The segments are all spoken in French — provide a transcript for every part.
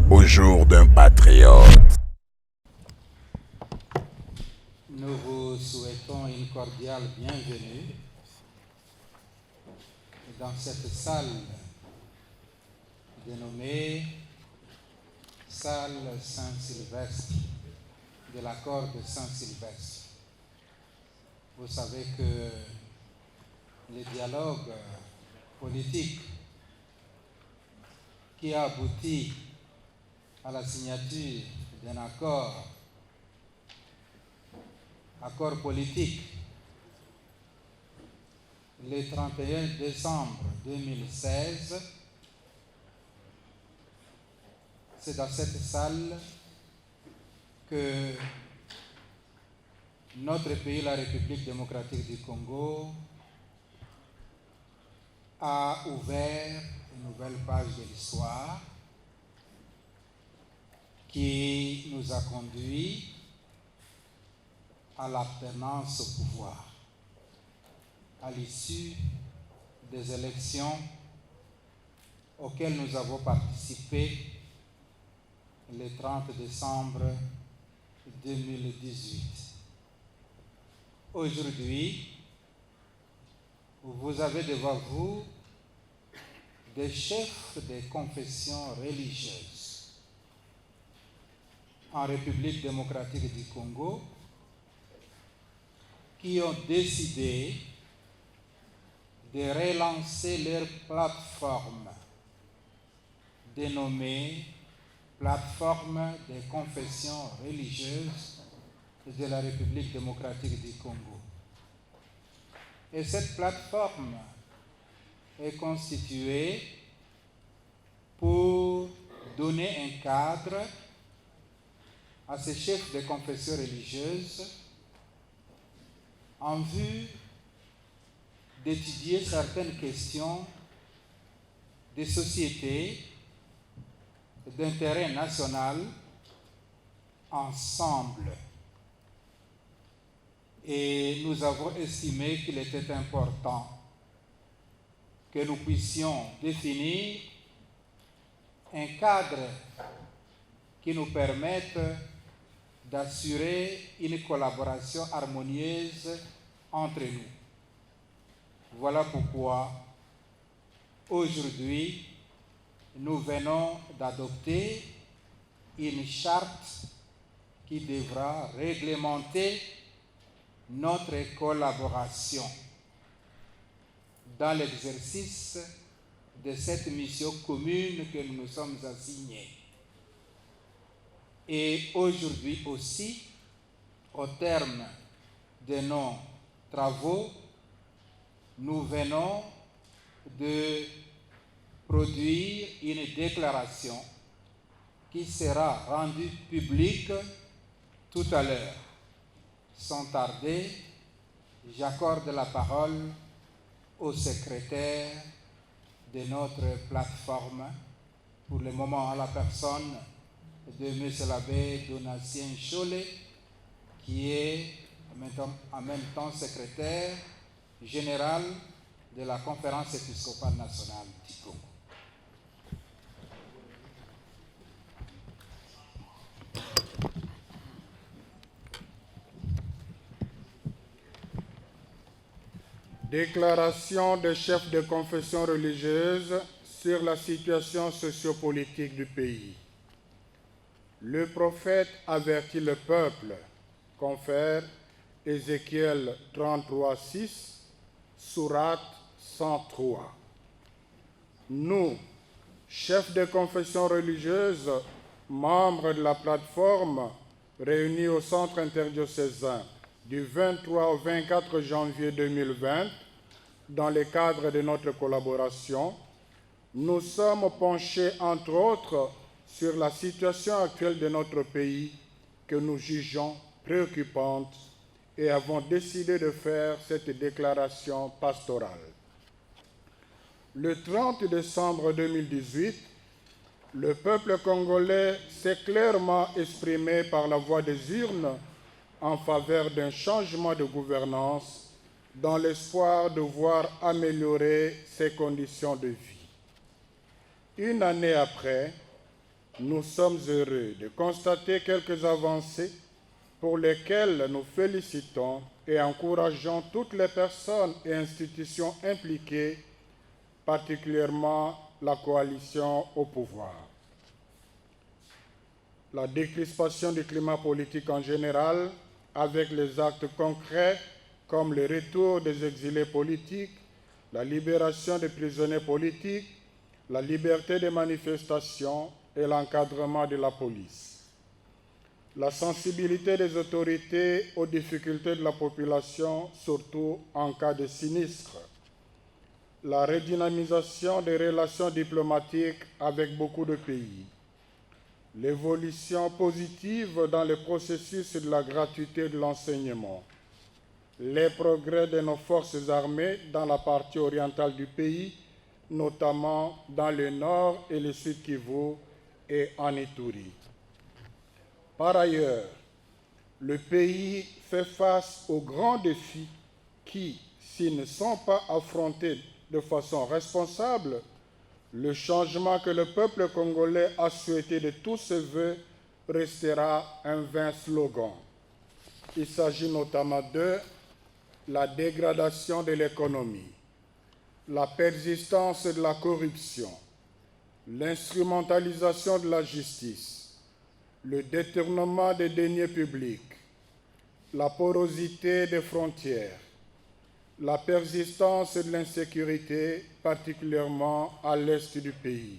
au jour d'un patriote. Nous vous souhaitons une cordiale bienvenue dans cette salle dénommée Salle Saint-Sylvestre, de l'accord de Saint-Sylvestre. Vous savez que le dialogue politique qui a abouti à la signature d'un accord politique le 31 décembre 2016, c'est dans cette salle que notre pays, la République démocratique du Congo, a ouvert une nouvelle page de l'histoire qui nous a conduits à l'alternance au pouvoir, à l'issue des élections auxquelles nous avons participé le 30 décembre 2018. Aujourd'hui, vous avez devant vous des chefs de confessions religieuses en République démocratique du Congo qui ont décidé de relancer leur plateforme dénommée Plateforme des confessions religieuses de la République démocratique du Congo. Et cette plateforme est constituée pour donner un cadre à ces chefs de confessions religieuses en vue d'étudier certaines questions de société, d'intérêt national ensemble. Et nous avons estimé qu'il était important que nous puissions définir un cadre qui nous permette d'assurer une collaboration harmonieuse entre nous. Voilà pourquoi aujourd'hui nous venons d'adopter une charte qui devra réglementer notre collaboration dans l'exercice de cette mission commune que nous nous sommes assignés. Et aujourd'hui aussi, au terme de nos travaux, nous venons de produire une déclaration qui sera rendue publique tout à l'heure. Sans tarder, j'accorde la parole au secrétaire de notre plateforme, pour le moment à la personne de M. l'abbé Donatien Cholet, qui est en même temps secrétaire général de la Conférence épiscopale nationale du Congo. Déclaration des chefs de confession religieuse sur la situation sociopolitique du pays. Le prophète avertit le peuple, confère Ézéchiel 33:6, sourate 103. Nous, chefs de confession religieuse, membres de la plateforme réunis au centre interdiocésain du 23 au 24 janvier 2020, dans le cadre de notre collaboration, nous sommes penchés, entre autres, sur la situation actuelle de notre pays que nous jugeons préoccupante et avons décidé de faire cette déclaration pastorale. Le 30 décembre 2018, le peuple congolais s'est clairement exprimé par la voie des urnes en faveur d'un changement de gouvernance dans l'espoir de voir améliorer ses conditions de vie. Une année après, nous sommes heureux de constater quelques avancées pour lesquelles nous félicitons et encourageons toutes les personnes et institutions impliquées, particulièrement la coalition au pouvoir. La décrispation du climat politique en général, avec les actes concrets comme le retour des exilés politiques, la libération des prisonniers politiques, la liberté de manifestation et l'encadrement de la police. La sensibilité des autorités aux difficultés de la population, surtout en cas de sinistre. La redynamisation des relations diplomatiques avec beaucoup de pays. L'évolution positive dans le processus de la gratuité de l'enseignement. Les progrès de nos forces armées dans la partie orientale du pays, notamment dans le nord et le sud Kivu et en Ituri. Par ailleurs, le pays fait face aux grands défis qui, s'ils ne sont pas affrontés de façon responsable, le changement que le peuple congolais a souhaité de tous ses voeux restera un vain slogan. Il s'agit notamment de la dégradation de l'économie, la persistance de la corruption, l'instrumentalisation de la justice, le détournement des deniers publics, la porosité des frontières, la persistance de l'insécurité, particulièrement à l'est du pays,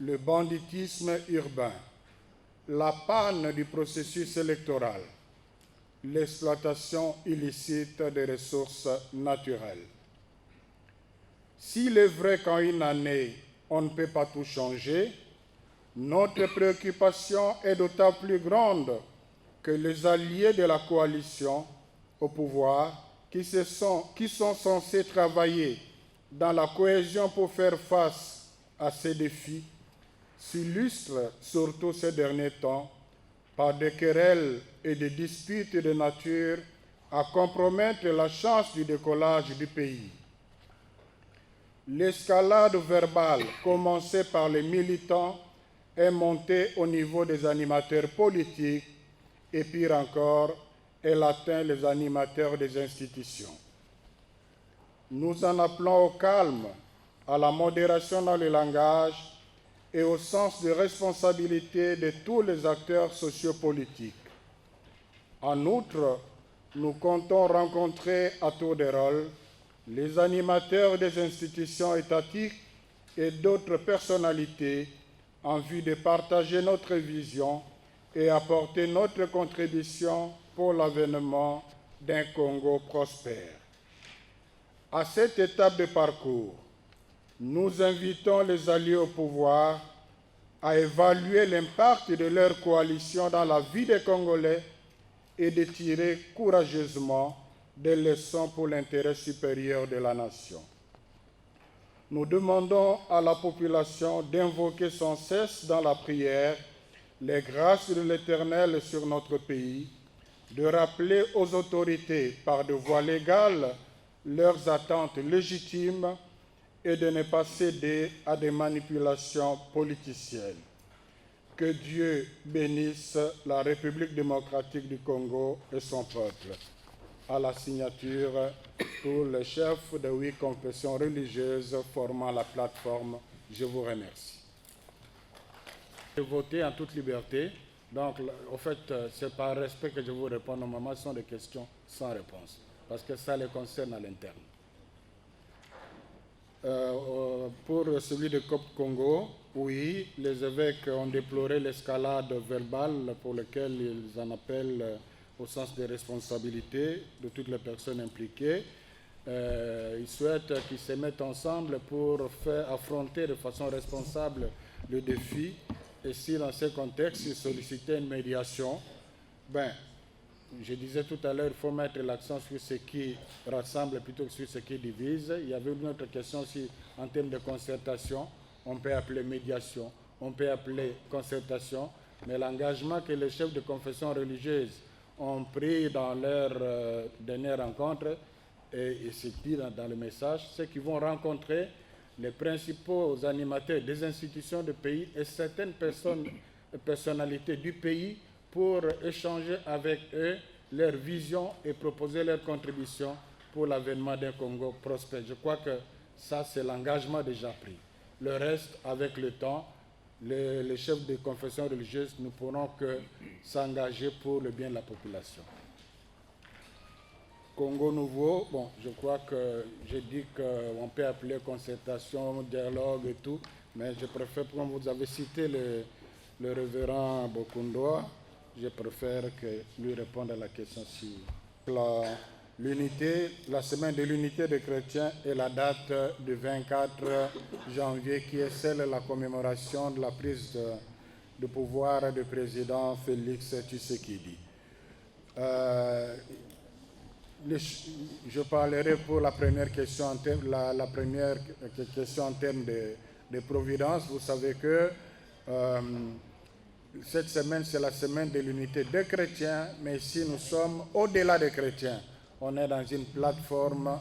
le banditisme urbain, la panne du processus électoral, l'exploitation illicite des ressources naturelles. S'il est vrai qu'en une année, on ne peut pas tout changer, notre préoccupation est d'autant plus grande que les alliés de la coalition au pouvoir, qui sont censés travailler dans la cohésion pour faire face à ces défis, s'illustrent surtout ces derniers temps par des querelles et des disputes de nature à compromettre la chance du décollage du pays. L'escalade verbale commencée par les militants est montée au niveau des animateurs politiques et pire encore, elle atteint les animateurs des institutions. Nous en appelons au calme, à la modération dans le langage et au sens de responsabilité de tous les acteurs sociopolitiques. En outre, nous comptons rencontrer à tour de rôle les animateurs des institutions étatiques et d'autres personnalités en vue de partager notre vision et apporter notre contribution pour l'avènement d'un Congo prospère. À cette étape de parcours, nous invitons les alliés au pouvoir à évaluer l'impact de leur coalition dans la vie des Congolais et de tirer courageusement des leçons pour l'intérêt supérieur de la nation. Nous demandons à la population d'invoquer sans cesse dans la prière les grâces de l'Éternel sur notre pays, de rappeler aux autorités par de voies légales leurs attentes légitimes et de ne pas céder à des manipulations politiciennes. Que Dieu bénisse la République démocratique du Congo et son peuple. À la signature, tous les chefs de 8 confessions religieuses formant la plateforme, je vous remercie. Voter en toute liberté. Donc, en fait, c'est par respect que je vous réponds. Normalement, ce sont des questions sans réponse, parce que ça les concerne à l'interne. Pour celui de COP-Congo, oui, les évêques ont déploré l'escalade verbale pour laquelle ils en appellent au sens des responsabilités de toutes les personnes impliquées. Ils souhaitent qu'ils se mettent ensemble pour faire affronter de façon responsable le défi. Et si dans ce contexte, ils sollicitaient une médiation, je disais tout à l'heure, il faut mettre l'accent sur ce qui rassemble plutôt que sur ce qui divise. Il y avait une autre question aussi en termes de concertation. On peut appeler médiation, on peut appeler concertation, mais l'engagement que les chefs de confession religieuse ont pris dans leur dernière rencontre, et c'est dit dans le message, c'est qu'ils vont rencontrer les principaux animateurs des institutions du pays et certaines personnalités du pays pour échanger avec eux leurs visions et proposer leurs contributions pour l'avènement d'un Congo prospère. Je crois que ça, c'est l'engagement déjà pris. Le reste, avec le temps, les chefs de confession religieuse ne pourront que s'engager pour le bien de la population. Congo nouveau, bon, je crois que j'ai dit qu'on peut appeler concertation, dialogue et tout, mais je préfère, comme vous avez cité le révérend Bokundoa, je préfère que lui réponde à la question si la semaine de l'unité des chrétiens est la date du 24 janvier qui est celle de la commémoration de la prise de pouvoir du président Félix Tshisekedi. Je parlerai pour la première question en termes, la première question en termes de providence. Vous savez que cette semaine, c'est la semaine de l'unité des chrétiens, mais ici, nous sommes au-delà des chrétiens. On est dans une plateforme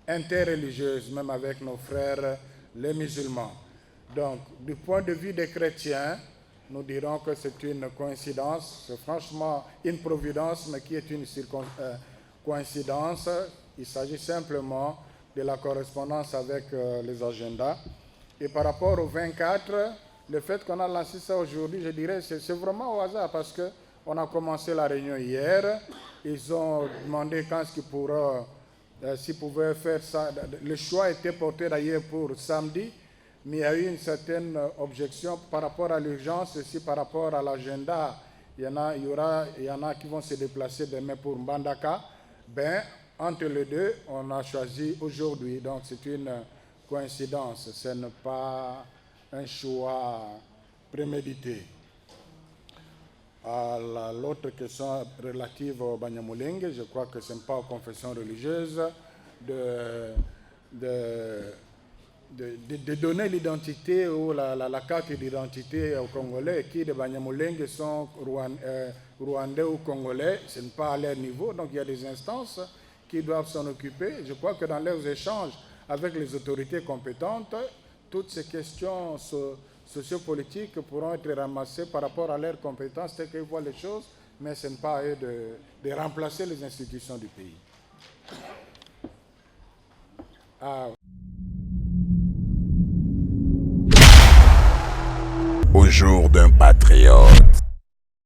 interreligieuse, même avec nos frères les musulmans. Donc, du point de vue des chrétiens, nous dirons que c'est une coïncidence, c'est franchement une providence, mais qui est une coïncidence. Il s'agit simplement de la correspondance avec les agendas. Et par rapport au 24, le fait qu'on a lancé ça aujourd'hui, je dirais, c'est vraiment au hasard parce qu'on a commencé la réunion hier. Ils ont demandé quand est-ce qu'ils pourraient, s'ils pouvaient faire ça. Le choix était porté d'ailleurs pour samedi, mais il y a eu une certaine objection par rapport à l'urgence, aussi par rapport à l'agenda. Il y en a qui vont se déplacer demain pour Mbandaka. Entre les deux, on a choisi aujourd'hui. Donc c'est une coïncidence, ce n'est pas un choix prémédité. À l'autre question relative au Banyamulenge, je crois que ce n'est pas aux confessions religieuses de donner l'identité ou la carte d'identité aux Congolais qui de Banyamulenge sont rwandais ou congolais. Ce n'est pas à leur niveau, donc il y a des instances qui doivent s'en occuper. Je crois que dans leurs échanges avec les autorités compétentes, toutes ces questions sociopolitiques pourront être ramassées par rapport à leurs compétences, telles qu'ils voient les choses, mais ce n'est pas à eux de remplacer les institutions du pays. Au jour d'un patriote.